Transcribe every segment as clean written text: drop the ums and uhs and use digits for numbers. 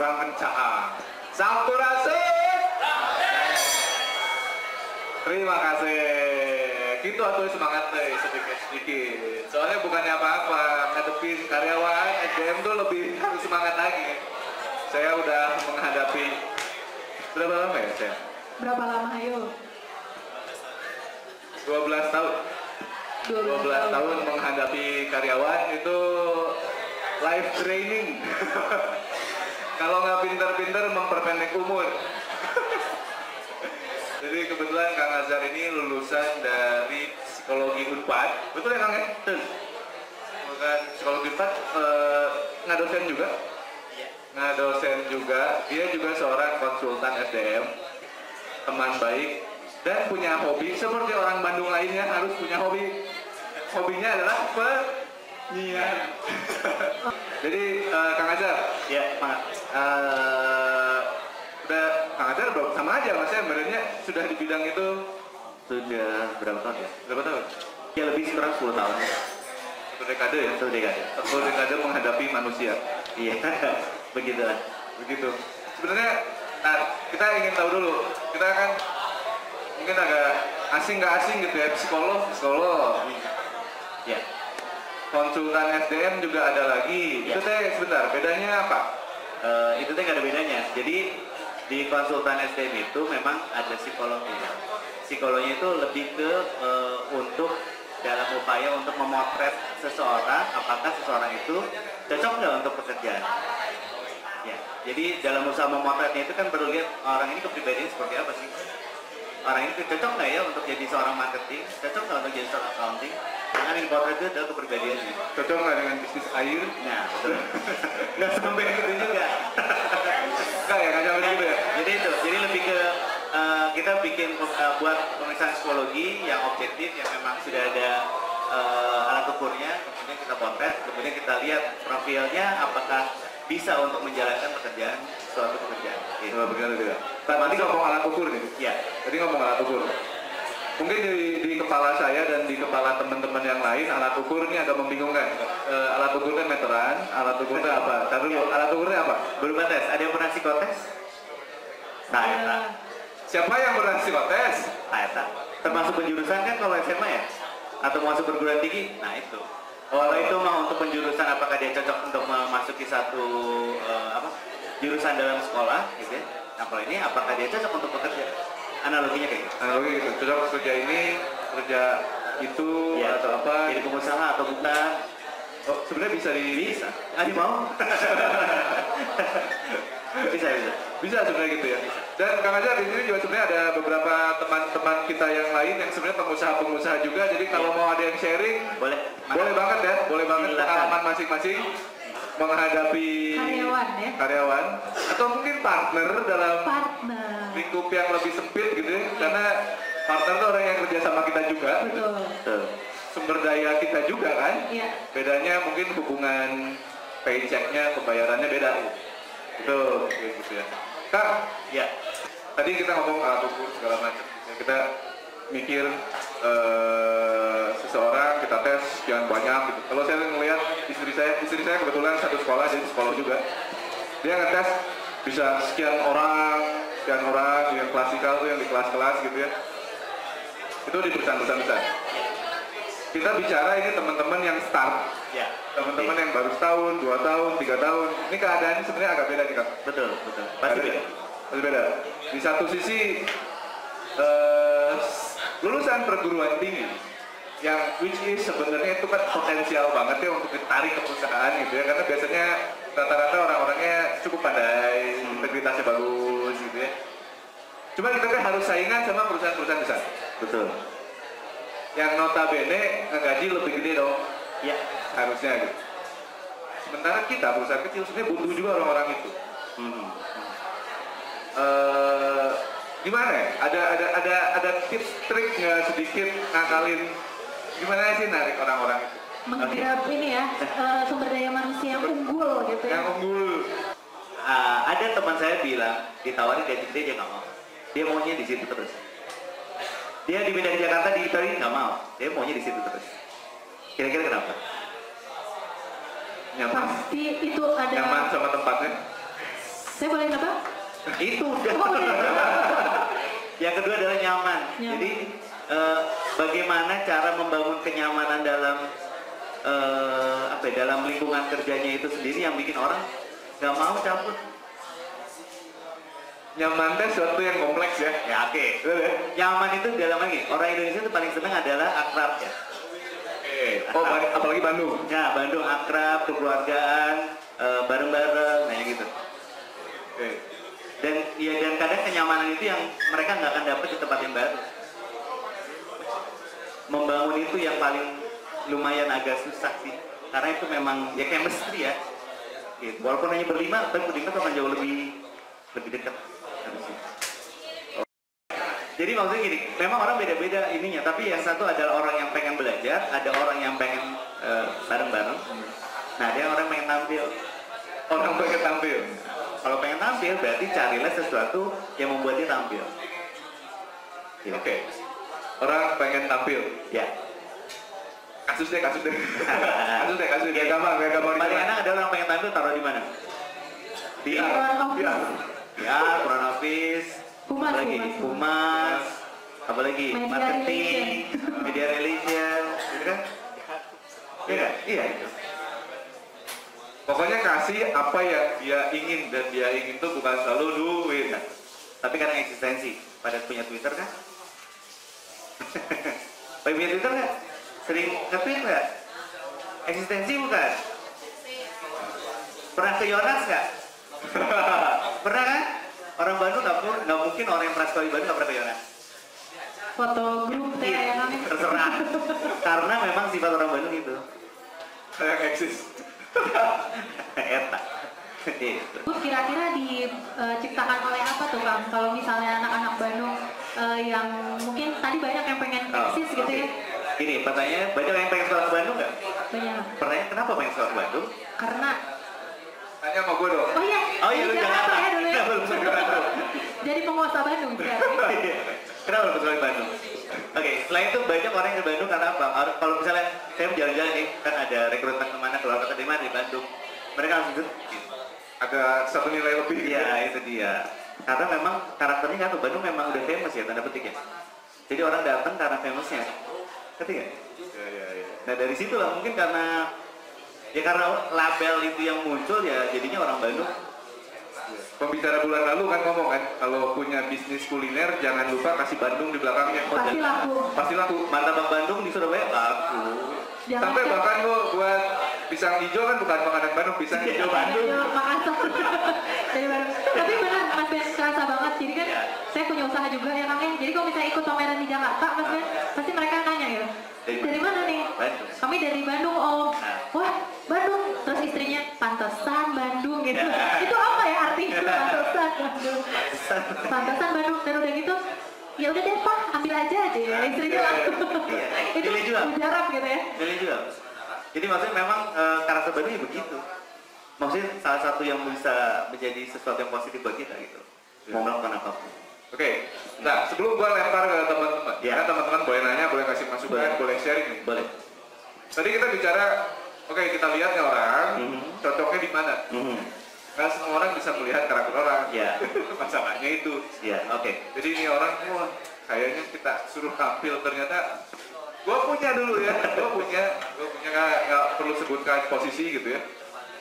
kurang kencang. Sampurasun. Terima kasih. Gitu atuh semangat deh sedikit. Soalnya bukannya apa-apa, ngadepin karyawan SDM tuh lebih harus semangat lagi. Saya udah menghadapi berapa lama ya saya? Berapa lama ayo? 12 tahun. 12 tahun menghadapi karyawan itu life training. Kalau nggak pinter-pinter memperpendek umur. Jadi kebetulan Kang Azhar ini lulusan dari psikologi Unpad, betul ya Kang ya? Betul. Bukan psikologi Unpad, ngadosen juga? Iya. Ngadosen juga, dia juga seorang konsultan SDM, teman baik, dan punya hobi seperti orang Bandung lainnya harus punya hobi. Hobinya adalah penyiar. Jadi Kang Azhar, ya Pak. udah Kang Azhar sama aja mas saya sebenarnya sudah di bidang itu Sudah berapa tahun ya? berapa tahun? Ya lebih kurang 10 tahun. Satu dekade ya? Satu dekade. Satu dekade menghadapi manusia. Iya, begitulah. Begitu. Sebenarnya, nah kita ingin tahu dulu. Kita kan mungkin agak asing nggak asing gitu ya, psikolog. Ya. Konsultan SDM juga ada lagi. Ya. Itu teh sebentar, bedanya apa? Itu teh nggak ada bedanya. Jadi di konsultan SDM itu memang ada psikolognya. Psikolognya itu lebih ke untuk dalam upaya untuk memotret seseorang, apakah seseorang itu cocok nggak untuk pekerjaan. Ya, jadi dalam usaha memotretnya itu kan perlu lihat orang ini kepribadian seperti apa sih. Orang ini cocok nggak ya untuk jadi seorang marketing, cocok nggak untuk jadi seorang accounting. Dengan yang dipotret itu adalah kepribadiannya. Cocok nggak dengan bisnis air? Nah, betul. Nggak sampai gitu juga. Enggak ya, nggak sampai gitu ya? Jadi itu, jadi lebih ke kita bikin buat pemeriksaan psikologi yang objektif, yang memang sudah ada alat ukurnya, kemudian kita potret, kemudian kita lihat profilnya apakah bisa untuk menjalankan suatu pekerjaan. Gitu. Begitu ya. Tadi ngomong alat ukur nih. Ya. Tadi ngomong alat ukur. Mungkin di kepala saya dan di kepala teman-teman yang lain alat ukur ini agak membingungkan. Alat ukur kan meteran, alat ukurnya apa? Taruh dulu, alat ukurnya apa? Berupa tes. Ada yang pernah psikotes? Nah, eta. Siapa yang pernah psikotes? Nah, eta. Termasuk penjurusan kan kalau SMA ya? Atau masuk perguruan tinggi? Nah, itu. Kalau itu mah untuk penjurusan apakah dia cocok untuk memasuki satu jurusan dalam sekolah gitu ya. Nah, kalau ini apakah dia cocok untuk bekerja? Analoginya kayak gitu. Analogi gitu. Cocok kerja ini, kerja itu Ya, atau apa? jadi pengusaha atau bukan? Oh, sebenarnya bisa Bisa. Adi mau? Bisa. Bisa sebenarnya gitu ya. Dan Kang Azhar di sini juga sebenarnya ada beberapa teman-teman kita yang lain yang sebenarnya pengusaha-pengusaha juga. Jadi kalau mau ada yang sharing, Boleh. boleh banget ya, boleh banget Silakan. pengalaman masing-masing menghadapi karyawan atau mungkin partner dalam lingkup yang lebih sempit gitu ya. Karena partner itu orang yang kerja sama kita juga. Betul. Sumber daya kita juga kan. Iya. Bedanya mungkin hubungan paycheck-nya, pembayarannya beda. Betul, gitu ya. Kak, Ya. tadi kita ngomong alat ukur segala macam. Kita mikir seseorang kita tes sekian banyak gitu. Kalau saya ngelihat istri saya kebetulan satu sekolah, jadi psikolog juga. Dia ngetes bisa sekian orang yang klasikal tuh yang di kelas-kelas gitu ya. Itu di perusahaan-perusahaan besar. Kita bicara ini teman-teman yang start. Ya. Teman-teman yang baru setahun, 2 tahun, 3 tahun. Ini keadaannya sebenarnya agak beda nih Kak. Betul. Pasti beda. Pasti beda. Di satu sisi lulusan perguruan tinggi yang which is sebenarnya itu kan potensial banget ya untuk ditarik ke perusahaan gitu ya, karena biasanya rata-rata orang-orangnya cukup pandai, integritasnya bagus gitu ya. Cuma kita kan harus saingan sama perusahaan-perusahaan besar. Betul. Yang notabene ngegaji lebih gede dong. Ya. Harusnya gitu. Sementara kita perusahaan kecil sebenarnya butuh juga orang-orang itu. Gimana ya? Ada tips trik nggak sedikit ngakalin gimana sih narik orang-orang itu? Menggarap ini ya sumber daya manusia yang unggul gitu ya. Yang unggul. Ada teman saya bilang ditawarin gaji gede dia nggak mau. Dia maunya di situ terus. Dia di Medan Jakarta ditawarin nggak mau. Dia maunya di situ terus. Kira-kira kenapa? Nyaman. Pasti itu ada. Nyaman sama tempatnya. Saya boleh nebak? Itu udah. Oh, udah. Yang kedua adalah nyaman. Nyaman. Jadi bagaimana cara membangun kenyamanan dalam dalam lingkungan kerjanya itu sendiri yang bikin orang nggak mau cabut. Nyaman teh suatu yang kompleks ya. Ya oke. Nyaman itu dalam lagi. Orang Indonesia itu paling senang adalah akrab ya. Oh, apalagi Bandung. Ya, Bandung akrab, kekeluargaan, bareng-bareng, kayak gitu. Oke. Dan kadang kenyamanan itu yang mereka nggak akan dapat di tempat yang baru. Membangun itu yang paling lumayan agak susah sih, karena itu memang ya chemistry ya. Gitu. Walaupun hanya berlima, tapi berlima itu akan jauh lebih dekat. Jadi maksudnya gini, memang orang beda-beda ininya, tapi yang satu adalah orang yang pengen belajar, ada orang yang pengen bareng-bareng. Nah, ada orang yang pengen tampil. Orang pengen tampil. Kalau pengen tampil, berarti carilah sesuatu yang membuat dia tampil. Ya. Oke. Orang pengen tampil. Ya. Kasus deh. Kasus deh. Gampang. Paling enak adalah orang pengen tampil taruh di mana? Di ya, front office. Humas, apalagi marketing, media relation, gitu kan? Iya. Pokoknya kasih apa yang dia ingin, dan dia ingin itu bukan selalu duit. Tapi karena eksistensi. Pada punya Twitter kan? Punya Twitter nggak? Sering nge-tweet nggak? Eksistensi bukan? Pernah ke Yonas nggak? Pernah kan? Orang Bandung nggak mungkin orang yang pernah sekolah di Bandung nggak pernah ke Yonas. Foto grup teh ya kami. Terserah. Karena memang sifat orang Bandung itu. Yang eksis. Eta. Gitu. Kira-kira diciptakan oleh apa tuh Kang? Kalau misalnya anak-anak Bandung yang mungkin tadi banyak yang pengen eksis gitu ya? Gini, pertanyaannya banyak yang pengen sekolah ke Bandung nggak? Banyak. Pertanyaan kenapa pengen sekolah ke Bandung? Karena Tanya sama gue dong. oh iya, Lu Jakarta ya dulu ya. Belum Jakarta. Jadi penguasa Bandung sekarang. Kenapa lu sekolah di Bandung? Oke, selain itu banyak orang yang ke Bandung karena apa? Kalau misalnya saya mau jalan-jalan nih, kan ada rekrutmen kemana, keluar kota di mana di Bandung. Mereka langsung Ada satu nilai lebih. Iya, itu dia. Karena memang karakternya kan Bandung memang udah famous ya, tanda petik ya. Jadi orang datang karena famousnya. Ngerti nggak? Iya. Nah dari situlah mungkin karena label itu yang muncul ya jadinya orang Bandung. Pembicara bulan lalu kan ngomong kan, kalau punya bisnis kuliner jangan lupa kasih Bandung di belakangnya. Pasti laku. Martabak Bandung di Surabaya laku. Sampai bahkan gue buat pisang hijau kan bukan makanan Bandung, pisang hijau Bandung. Makassar. Dari Bandung. Tapi benar Mas Ben kerasa banget. Jadi kan saya punya usaha juga ya Kang ya. Jadi kalau misalnya ikut pameran di Jakarta Mas Ben, pasti mereka nanya ya. Dari mana nih? Bandung. Kami dari Bandung Om. Wah, Bandung. Terus istrinya pantesan Bandung gitu. Itu apa ya artinya pantesan Bandung? Pantesan Bandung. Dan udah gitu, ya udah deh Pak, ambil aja deh. Istrinya langsung. Itu jarak gitu ya. Pilih juga. Jadi maksudnya memang karakter Bandung ya begitu. Maksudnya salah satu yang bisa menjadi sesuatu yang positif bagi kita gitu. Mau melakukan apapun. Oke, nah sebelum gua lempar ke teman-teman, ya teman-teman boleh nanya, boleh kasih masukan, boleh sharing nih. Boleh. Tadi kita bicara, oke kita lihat nih orang, cocoknya di mana? Nggak semua orang bisa melihat karakter orang. Ya. Masalahnya itu. Ya, oke. Jadi ini orang, wah kayaknya kita suruh tampil, ternyata gua punya dulu ya, gua punya nggak perlu sebutkan posisi gitu ya,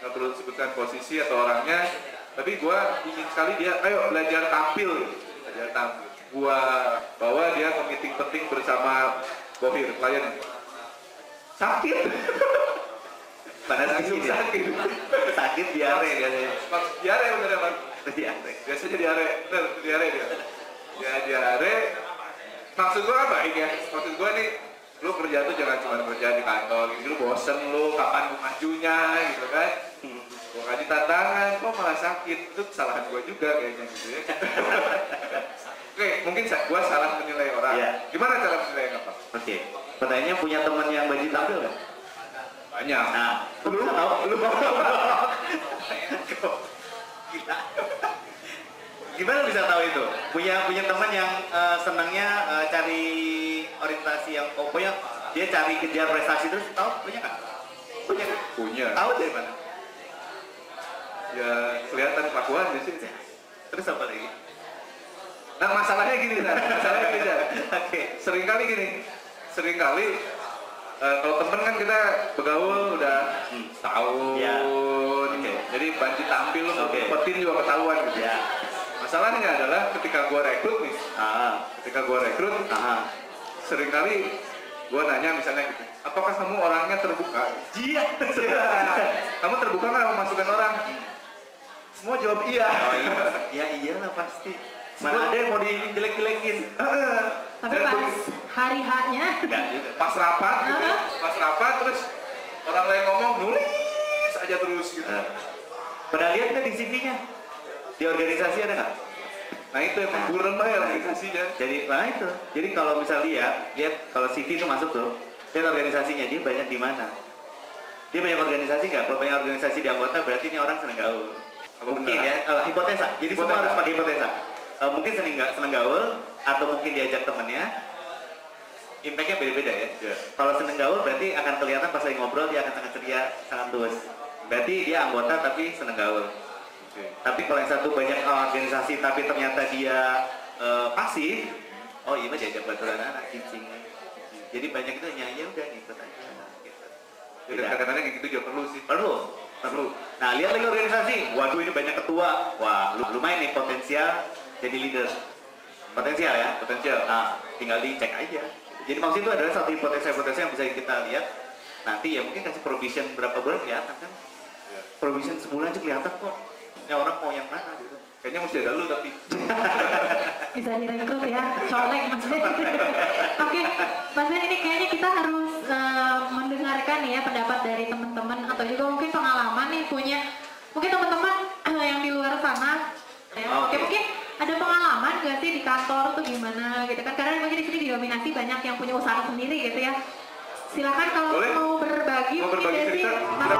nggak perlu sebutkan posisi atau orangnya, tapi gua ingin sekali dia, ayo belajar tampil. Gua bawa dia ke meeting penting bersama Bohir, klien. Sakit. Sakit diare biasanya. Diare bener ya Bang? Diare. Biasanya diare, bener diare dia. Ya diare. Maksud gua apa baik ya? Maksud gua nih, lu kerja tuh jangan cuma kerja di kantor, gitu. Lu bosen lu, kapan mau majunya gitu kan? Gua kasih tantangan, kok malah sakit? Itu kesalahan gua juga kayaknya gitu ya. Oke, mungkin gua salah menilai orang. Ya. Gimana cara menilai apa? Oke. Pertanyaannya punya teman yang bajin tampil nggak? Banyak. Nah, lu tahu? Gila. Gimana bisa tahu itu? Punya teman yang senangnya cari orientasi yang pokoknya dia cari kejar prestasi terus tahu punya nggak? Punya. Punya. Tahu dari mana? Ya kelihatan kelakuan di sini. Terus apa lagi? Nah masalahnya gini, masalahnya gini. Oke. Seringkali kalau temen kan kita bergaul udah setahun, Ya. Oke. jadi banci tampil lu Oke. ngumpetin juga ketahuan gitu. Ya. Masalahnya adalah ketika gua rekrut nih, seringkali gua nanya misalnya gitu, apakah kamu orangnya terbuka? Iya. Kamu terbuka nggak mau masukin orang? Semua jawab iya. Oh iya. Ya iyalah pasti. Mana ada yang mau dijelek-jelekin? Tapi Dan pas hari H-nya, Enggak juga. pas rapat terus orang lain ngomong nulis aja terus gitu. Pernah lihat nggak di CV-nya? Di organisasi ada nggak? Nah itu yang burem ya organisasinya. Jadi kalau misal lihat kalau CV itu masuk tuh, lihat organisasinya dia banyak di mana? Dia banyak organisasi nggak? Kalau banyak organisasi di anggota berarti ini orang seneng gaul. Mungkin ya, hipotesa. Jadi semua Hipotesa. harus pakai hipotesa. Mungkin seneng gaul atau mungkin diajak temennya. Impactnya beda-beda ya. Kalau seneng gaul berarti akan kelihatan pas lagi ngobrol dia akan sangat ceria, sangat luwes. Berarti dia anggota tapi seneng gaul. Tapi kalau yang satu banyak organisasi tapi ternyata dia pasif, oh iya mah diajak baturan anak cicing. Jadi banyak itu nyanyi udah ikut aja. Gitu. Dan kadang-kadang kayak gitu juga perlu sih. Perlu. Nah lihat lagi organisasi, waduh ini banyak ketua, wah lumayan nih potensial jadi leader. Potensial ya, potensial. Nah tinggal dicek aja. Jadi maksud itu adalah satu hipotesa yang bisa kita lihat. Nanti ya mungkin kasih provision berapa bulan kelihatan kan? Provision sebulan aja kelihatan kok. Ya orang mau yang mana gitu. Kayaknya mesti ada lu tapi. bisa direkrut ya, colek Mas Ben. Oke, Mas Ben, ini kayaknya kita harus mendengarkan ya pendapat dari teman-teman atau juga mungkin pengalaman nih punya mungkin teman-teman yang di luar sana. Ya, Oke, mungkin ada pengalaman gak sih di kantor tuh gimana gitu kan? Karena mungkin di sini didominasi banyak yang punya usaha sendiri gitu ya. Silakan kalau Boleh? mau berbagi Mau mungkin berbagi dari cerita? Mas